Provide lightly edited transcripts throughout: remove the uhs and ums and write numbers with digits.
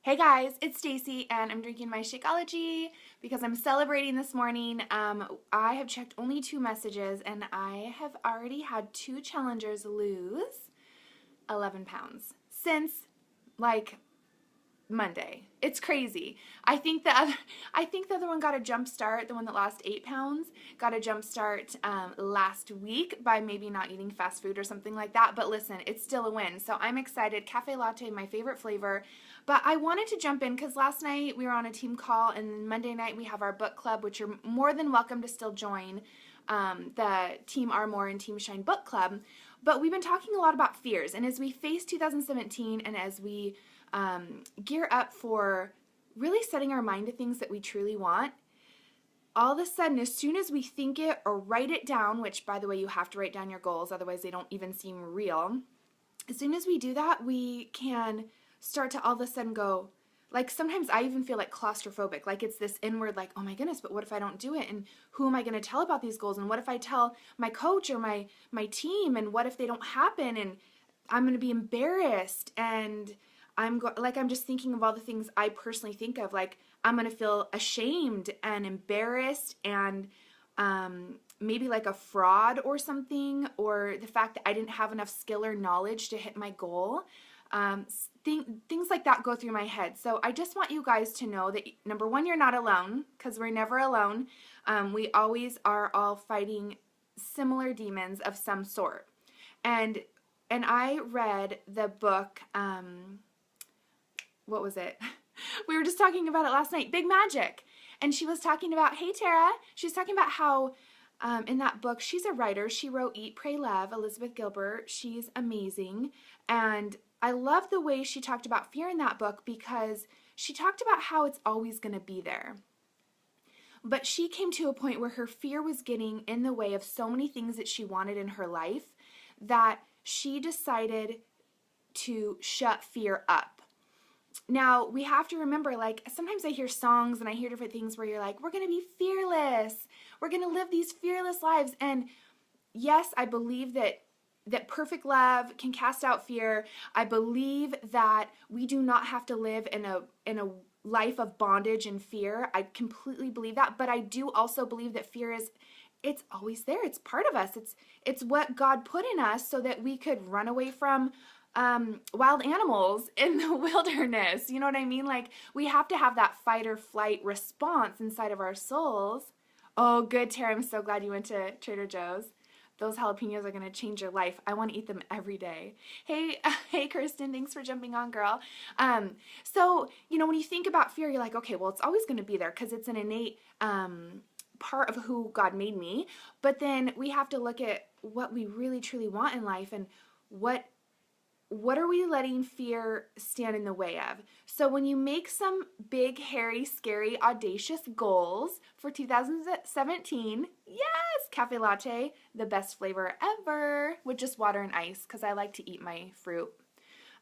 Hey guys, it's Stacy and I'm drinking my Shakeology because I'm celebrating this morning. I have checked only 2 messages and I have already had 2 challengers lose 11 pounds since like Monday. It's crazy. I think the other one got a jump start. The one that lost 8 pounds got a jump start last week by maybe not eating fast food or something like that. But listen, it's still a win. So I'm excited. Cafe latte, my favorite flavor. But I wanted to jump in because last night we were on a team call, and Monday night we have our book club, which you're more than welcome to still join. The Team Armour and Team Shine book club. But we've been talking a lot about fears, and as we face 2017 and as we gear up for really setting our mind to things that we truly want, all of a sudden, as soon as we think it or write it down, which by the way, you have to write down your goals, otherwise they don't even seem real. As soon as we do that, we can start to all of a sudden go, like sometimes I even feel like claustrophobic, like it's this inward like, oh my goodness, but what if I don't do it? And who am I going to tell about these goals? And what if I tell my coach or my team? And what if they don't happen? And I'm going to be embarrassed. And I'm just thinking of all the things I personally think of, like I'm going to feel ashamed and embarrassed and maybe like a fraud or something, or the fact that I didn't have enough skill or knowledge to hit my goal. Things like that go through my head. So I just want you guys to know that, number one, you're not alone, because we're never alone. We always are all fighting similar demons of some sort. And I read the book, what was it? We were just talking about it last night, Big Magic. And she was talking about, hey Tara, she was talking about how in that book, she's a writer. She wrote Eat, Pray, Love, Elizabeth Gilbert. She's amazing. And I love the way she talked about fear in that book, because she talked about how it's always going to be there. But she came to a point where her fear was getting in the way of so many things that she wanted in her life that she decided to shut fear up. Now, we have to remember, like, sometimes I hear songs and I hear different things where you're like, we're going to be fearless. We're going to live these fearless lives. And yes, I believe that perfect love can cast out fear. I believe that we do not have to live in a life of bondage and fear. I completely believe that. But I do also believe that fear it's always there. It's part of us. It's what God put in us so that we could run away from wild animals in the wilderness. You know what I mean? Like, we have to have that fight or flight response inside of our souls. Oh, good, Tara. I'm so glad you went to Trader Joe's. Those jalapenos are going to change your life. I want to eat them every day. Hey, Kirsten, thanks for jumping on, girl. So, when you think about fear, you're like, okay, well, it's always going to be there because it's an innate part of who God made me. But then we have to look at what we really, truly want in life, and what are we letting fear stand in the way of? So when you make some big, hairy, scary, audacious goals for 2017, yes, cafe latte, the best flavor ever, with just water and ice, because I like to eat my fruit.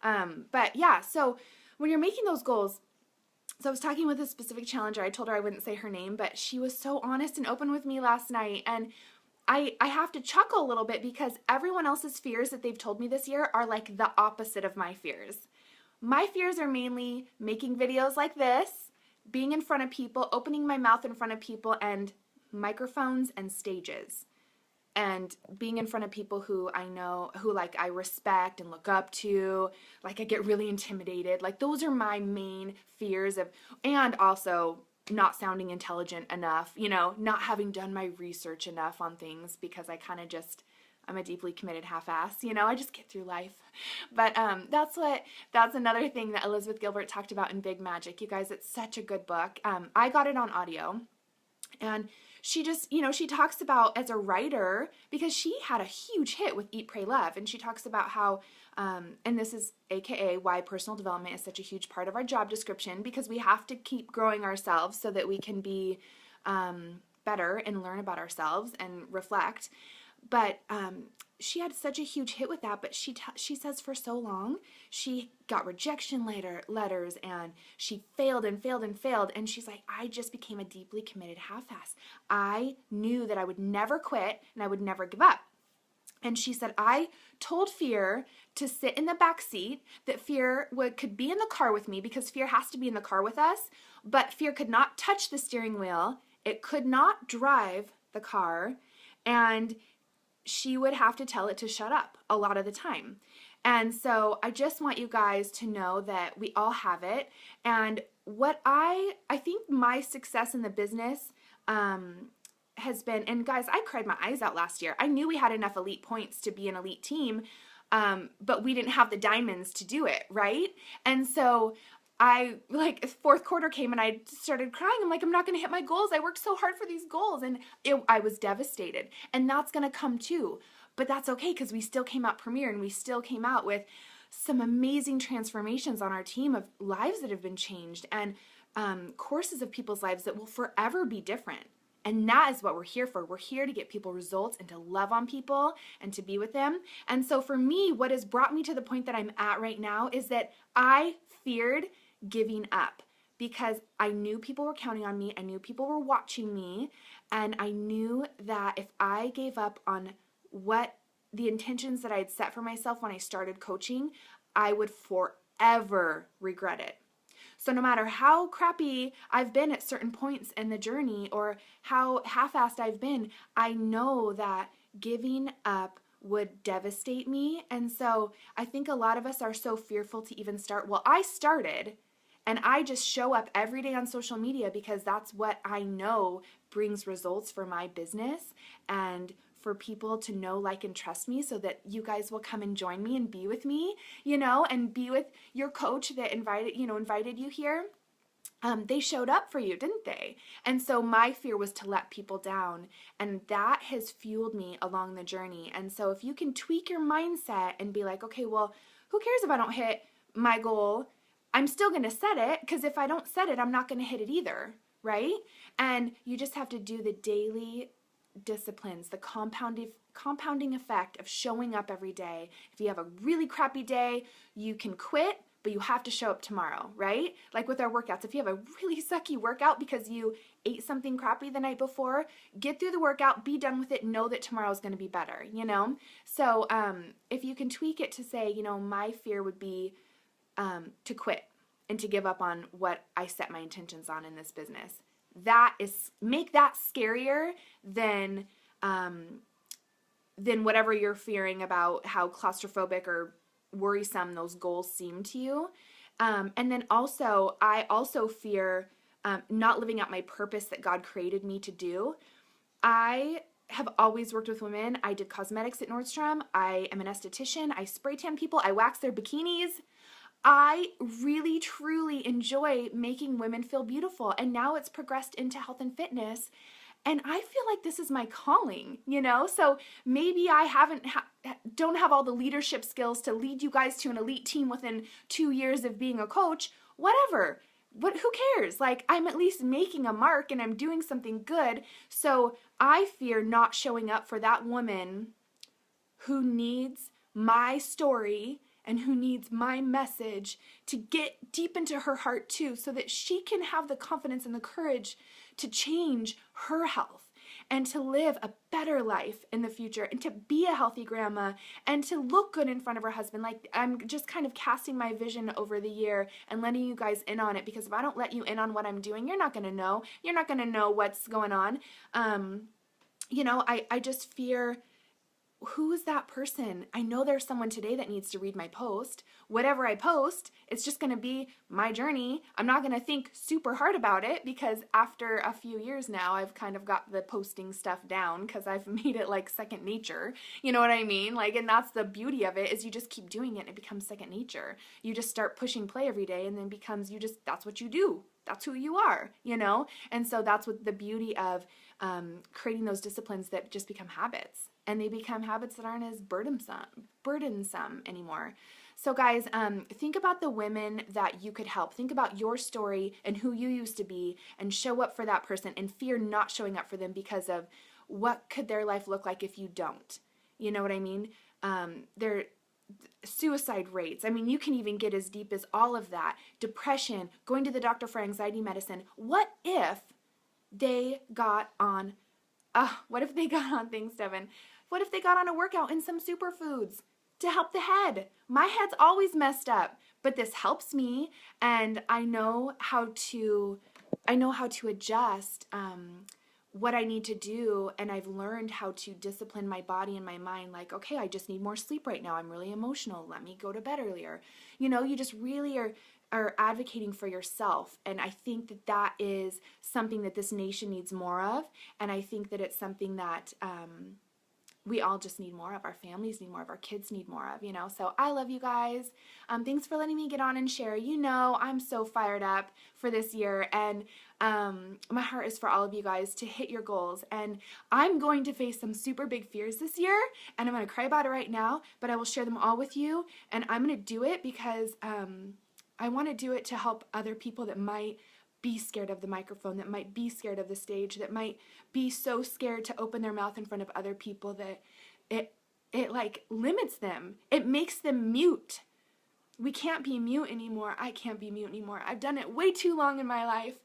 But yeah, so when you're making those goals, so I was talking with a specific challenger. I told her I wouldn't say her name, but she was so honest and open with me last night. And I have to chuckle a little bit, because everyone else's fears that they've told me this year are like the opposite of my fears. My fears are mainly making videos like this, being in front of people, opening my mouth in front of people, and microphones and stages. And being in front of people who I know, who like I respect and look up to, like I get really intimidated. Like those are my main fears and also not sounding intelligent enough, not having done my research enough on things, because I kind of I'm a deeply committed half-ass, I just get through life. But that's another thing that Elizabeth Gilbert talked about in Big Magic. You guys, it's such a good book. I got it on audio, and she just, she talks about, as a writer, because she had a huge hit with Eat, Pray, Love, and she talks about how, and this is AKA why personal development is such a huge part of our job description, because we have to keep growing ourselves so that we can be better and learn about ourselves and reflect. But she had such a huge hit with that, but she says for so long she got rejection letters, and she failed and failed and failed, and she's like, I just became a deeply committed half-ass. I knew that I would never quit and I would never give up. And she said, I told fear to sit in the back seat, that fear could be in the car with me because fear has to be in the car with us, but fear could not touch the steering wheel. It could not drive the car, and she would have to tell it to shut up a lot of the time. And so I just want you guys to know that we all have it. And what I think my success in the business has been, and guys, I cried my eyes out last year. I knew we had enough elite points to be an elite team, but we didn't have the diamonds to do it, right? And so fourth quarter came and I started crying. I'm like, I'm not going to hit my goals. I worked so hard for these goals. And I was devastated. And that's going to come too. But that's okay, because we still came out premier, and we still came out with some amazing transformations on our team of lives that have been changed, and courses of people's lives that will forever be different. And that is what we're here for. We're here to get people results and to love on people and to be with them. And so for me, what has brought me to the point that I'm at right now is that I feared giving up, because I knew people were counting on me. I knew people were watching me. And I knew that if I gave up on what the intentions that I had set for myself when I started coaching, I would forever regret it. So no matter how crappy I've been at certain points in the journey, or how half-assed I've been, I know that giving up would devastate me. And so I think a lot of us are so fearful to even start. Well, I started, and I just show up every day on social media because that's what I know brings results for my business, and for people to know, like, and trust me, so that you guys will come and join me and be with me, and be with your coach that invited you here. They showed up for you, didn't they? And so my fear was to let people down, and that has fueled me along the journey. And so if you can tweak your mindset and be like, okay, well, who cares if I don't hit my goal? I'm still going to set it, because if I don't set it, I'm not going to hit it either, right? And you just have to do the daily disciplines, the compounding effect of showing up every day. If you have a really crappy day, you can quit, but you have to show up tomorrow, right? Like with our workouts, if you have a really sucky workout because you ate something crappy the night before, get through the workout, be done with it, know that tomorrow is going to be better, So if you can tweak it to say, my fear would be to quit and to give up on what I set my intentions on in this business. Make that scarier than whatever you're fearing about how claustrophobic or worrisome those goals seem to you. And then also, I also fear not living out my purpose that God created me to do. I have always worked with women. I did cosmetics at Nordstrom. I am an esthetician. I spray tan people. I wax their bikinis. I really, truly enjoy making women feel beautiful. And now it's progressed into health and fitness. And I feel like this is my calling, So maybe I don't have all the leadership skills to lead you guys to an elite team within 2 years of being a coach. Whatever. Who cares? Like, I'm at least making a mark and I'm doing something good. So I fear not showing up for that woman who needs my story and who needs my message to get deep into her heart too, so that she can have the confidence and the courage to change her health and to live a better life in the future, and to be a healthy grandma, and to look good in front of her husband. Like, I'm just kind of casting my vision over the year and letting you guys in on it, because if I don't let you in on what I'm doing, you're not going to know. You're not going to know what's going on. I just fear, who is that person? I know there's someone today that needs to read my post. Whatever I post, it's just going to be my journey. I'm not going to think super hard about it, because after a few years now, I've kind of got the posting stuff down, because I've made it like second nature. You know what I mean? Like, and that's the beauty of it, is you just keep doing it and it becomes second nature. You just start pushing play every day, and then that's what you do. That's who you are, And so that's what the beauty of creating those disciplines that just become habits. And they become habits that aren't as burdensome anymore. So guys, think about the women that you could help. Think about your story and who you used to be, and show up for that person, and fear not showing up for them because of what could their life look like if you don't. You know what I mean? Their suicide rates. I mean, you can even get as deep as all of that. Depression, going to the doctor for anxiety medicine. What if they got on, thanks, Devin, What if they got on a workout in some superfoods to help the head? My head's always messed up, but this helps me, and I know how to adjust what I need to do, and I've learned how to discipline my body and my mind. Like, okay, I just need more sleep right now. I'm really emotional. Let me go to bed earlier. You know, you just really are advocating for yourself, and I think that that is something that this nation needs more of, and I think that it's something that we all just need more of. Our families need more of. Our kids need more of, you know. So I love you guys. Thanks for letting me get on and share. You know, I'm so fired up for this year, and my heart is for all of you guys to hit your goals. And I'm going to face some super big fears this year, and I'm going to cry about it right now, but I will share them all with you, and I'm going to do it because I want to do it to help other people that might be scared of the microphone, that might be scared of the stage, that might be so scared to open their mouth in front of other people that it like limits them. It makes them mute. We can't be mute anymore. I can't be mute anymore. I've done it way too long in my life,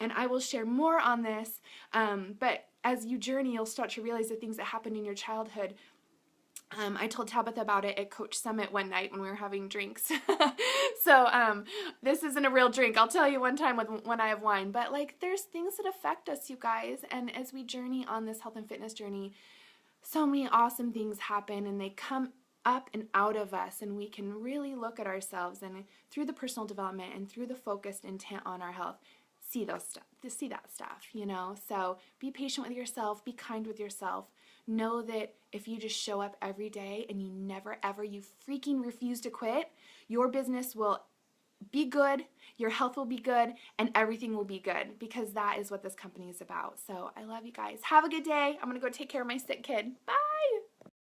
and I will share more on this. But as you journey, you'll start to realize the things that happened in your childhood. I told Tabitha about it at Coach Summit one night when we were having drinks. So this isn't a real drink. I'll tell you one time when I have wine. But like, there's things that affect us, you guys. And as we journey on this health and fitness journey, so many awesome things happen, and they come up and out of us, and we can really look at ourselves, and through the personal development and through the focused intent on our health, see that stuff, you know. So be patient with yourself, be kind with yourself. Know that if you just show up every day and you never ever, you freaking refuse to quit, your business will be good, your health will be good, and everything will be good, because that is what this company is about. So I love you guys. Have a good day. I'm gonna go take care of my sick kid. Bye.